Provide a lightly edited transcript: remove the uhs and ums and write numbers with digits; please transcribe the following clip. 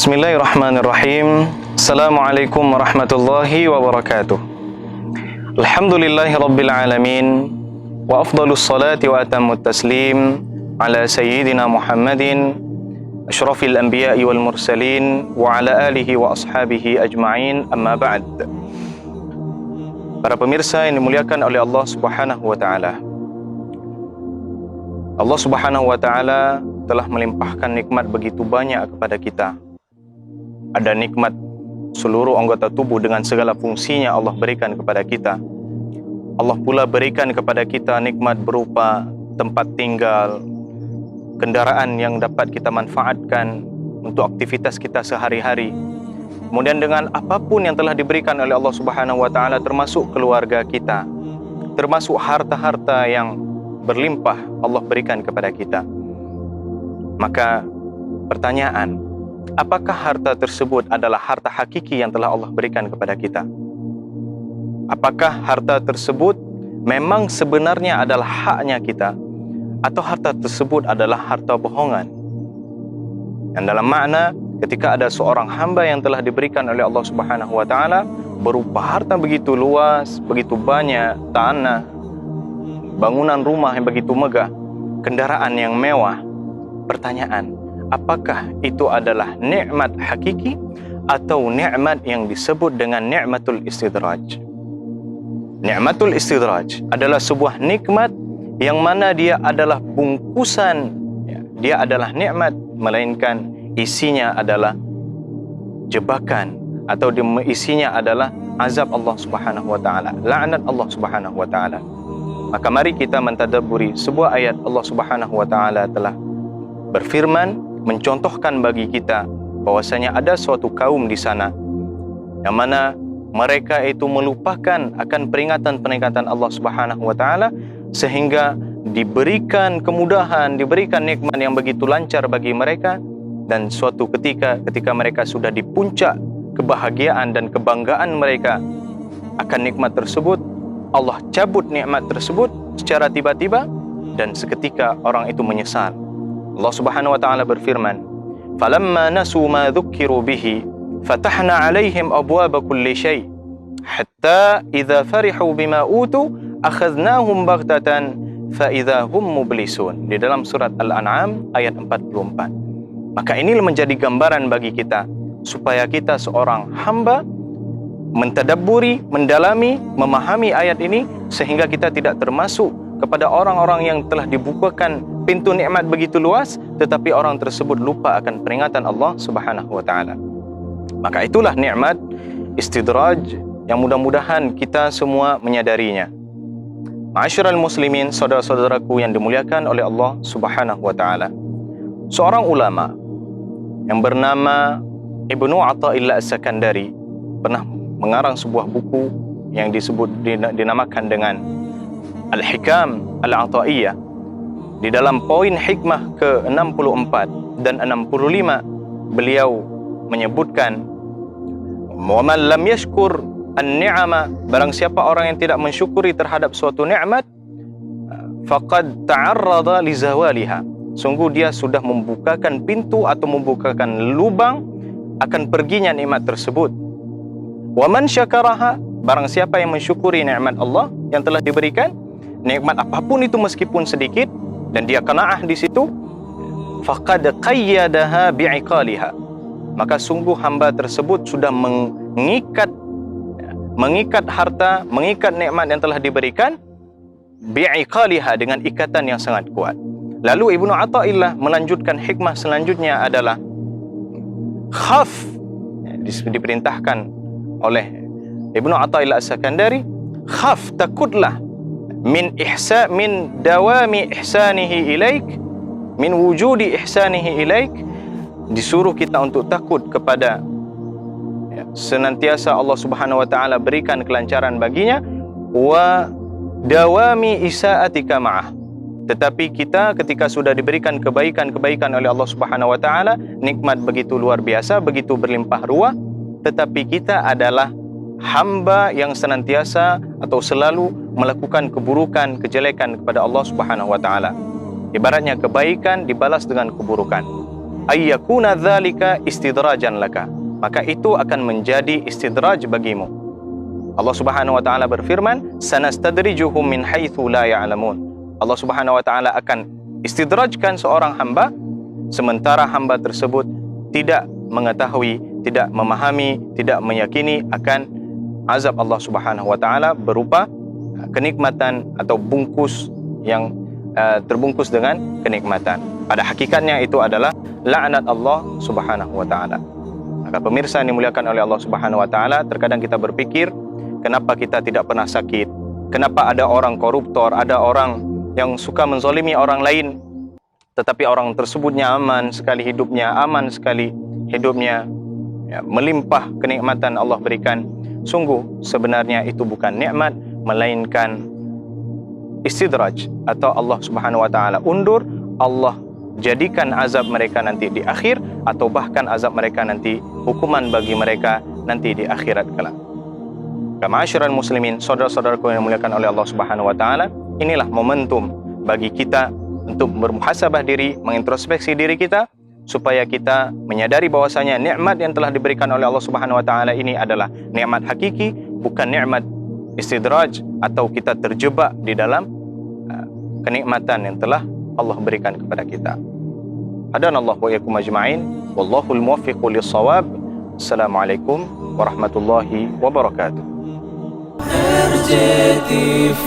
Bismillahirrahmanirrahim. Assalamualaikum warahmatullahi wabarakatuh. Alhamdulillahi rabbil alamin. Wa afdalus salati wa atammut taslim ala sayyidina Muhammadin asyrafil anbiya'i wal mursalin wa ala alihi wa ashabihi ajma'in, amma ba'd. Para pemirsa yang dimuliakan oleh Allah Subhanahu wa taala. Allah Subhanahu wa taala telah melimpahkan nikmat begitu banyak kepada kita. Ada nikmat seluruh anggota tubuh dengan segala fungsinya Allah berikan kepada kita. Allah pula berikan kepada kita nikmat berupa tempat tinggal, kendaraan yang dapat kita manfaatkan untuk aktivitas kita sehari-hari. Kemudian dengan apapun yang telah diberikan oleh Allah Subhanahu wa taala, termasuk keluarga kita, termasuk harta-harta yang berlimpah Allah berikan kepada kita. Maka pertanyaan, apakah harta tersebut adalah harta hakiki yang telah Allah berikan kepada kita? Apakah harta tersebut memang sebenarnya adalah haknya kita, atau harta tersebut adalah harta bohongan? Dan dalam makna, ketika ada seorang hamba yang telah diberikan oleh Allah Subhanahu wa taala berupa harta begitu luas, begitu banyak, tanah, bangunan rumah yang begitu megah, kendaraan yang mewah, pertanyaan, apakah itu adalah nikmat hakiki atau nikmat yang disebut dengan nikmatul istidraj? Nikmatul istidraj adalah sebuah nikmat yang mana dia adalah bungkusan, dia adalah nikmat, melainkan isinya adalah jebakan, atau isinya adalah azab Allah Subhanahu wa taala, laknat Allah Subhanahu wa taala. Maka mari kita mentadabburi sebuah ayat Allah Subhanahu wa taala telah berfirman, mencontohkan bagi kita bahwasanya ada suatu kaum di sana yang mana mereka itu melupakan akan peringatan-peringatan Allah Subhanahu wa taala, sehingga diberikan kemudahan, diberikan nikmat yang begitu lancar bagi mereka, dan suatu ketika mereka sudah di puncak kebahagiaan dan kebanggaan mereka akan nikmat tersebut, Allah cabut nikmat tersebut secara tiba-tiba, dan seketika orang itu menyesal. Allah Subhanahu wa taala berfirman, "Falamma nasu ma dzukkiru bihi, fatahna 'alaihim abwaaba kulli syai' hatta idza farihu bima utu akhadnahum baghtatan fa idza hum mublisun." Di dalam surat Al-An'am ayat 44. Maka ini menjadi gambaran bagi kita supaya kita seorang hamba mentadabburi, mendalami, memahami ayat ini, sehingga kita tidak termasuk kepada orang-orang yang telah dibukakan pintu nikmat begitu luas, tetapi orang tersebut lupa akan peringatan Allah Subhanahu wa taala. Maka itulah nikmat istidraj yang mudah-mudahan kita semua menyadarinya. Ma'asyiral muslimin, saudara-saudaraku yang dimuliakan oleh Allah Subhanahu wa taala. Seorang ulama yang bernama Ibnu Athaillah As-Sakandari pernah mengarang sebuah buku yang dinamakan dengan Al-Hikam Al-Athaiyah. Di dalam poin hikmah ke-64 dan 65, beliau menyebutkan, "Wa man lam yashkur an-ni'ama", barang siapa orang yang tidak mensyukuri terhadap suatu nikmat, faqad ta'arrada li zawaliha, sungguh dia sudah membukakan pintu atau membukakan lubang akan perginya nikmat tersebut. Wa man syakaraha, barang siapa yang mensyukuri nikmat Allah yang telah diberikan, nikmat apapun itu meskipun sedikit, dan dia qanaah di situ, faqad qayyadaha bi'iqaliha, maka sungguh hamba tersebut sudah mengikat harta, mengikat nikmat yang telah diberikan, bi'iqaliha, dengan ikatan yang sangat kuat. Lalu Ibnu Athaillah melanjutkan hikmah selanjutnya adalah khaf, diperintahkan oleh Ibnu Athaillah As-Sakandari, khaf, takutlah, min dawami ihsanihi ilaik, min wujudi ihsanihi ilaik, disuruh kita untuk takut kepada senantiasa Allah Subhanahu wa taala berikan kelancaran baginya, wa dawami isaatika ma'ah, tetapi kita ketika sudah diberikan kebaikan-kebaikan oleh Allah Subhanahu wa taala, nikmat begitu luar biasa, begitu berlimpah ruah, tetapi kita adalah hamba yang senantiasa atau selalu melakukan keburukan, kejelekan kepada Allah Subhanahu wa taala. Ibaratnya kebaikan dibalas dengan keburukan. ayyakuna dzalika istidrajan laka, maka itu akan menjadi istidraj bagimu. Allah Subhanahu wa taala berfirman, sanastadrijuhum min haitsu la ya'lamun. Allah Subhanahu wa taala akan istidrajkan seorang hamba sementara hamba tersebut tidak mengetahui, tidak memahami, tidak meyakini akan azab Allah Subhanahu wa taala berupa kenikmatan atau bungkus yang terbungkus dengan kenikmatan. Pada hakikatnya itu adalah laknat Allah Subhanahu wa taala. Maka pemirsa yang dimuliakan oleh Allah Subhanahu wa taala, terkadang kita berpikir, kenapa kita tidak pernah sakit? Kenapa ada orang koruptor, ada orang yang suka menzalimi orang lain, tetapi orang tersebutnya aman sekali hidupnya, aman sekali hidupnya, ya, melimpah kenikmatan Allah berikan. Sungguh sebenarnya itu bukan nikmat, melainkan istidraj, atau Allah Subhanahu wa taala undur, Allah jadikan azab mereka nanti di akhir, atau bahkan azab mereka nanti hukuman bagi mereka nanti di akhirat kelak. Ma'asyiral muslimin, saudara-saudaraku yang dimuliakan oleh Allah Subhanahu wa taala, inilah momentum bagi kita untuk bermuhasabah diri, mengintrospeksi diri kita, supaya kita menyadari bahwasanya nikmat yang telah diberikan oleh Allah Subhanahu wa taala ini adalah nikmat hakiki, bukan nikmat istidraj atau kita terjebak di dalam kenikmatan yang telah Allah berikan kepada kita. Hadanallahu wa iyyakum ajma'in, wallahul muwaffiqu lis-shawab. Assalamualaikum warahmatullahi wabarakatuh. RJTV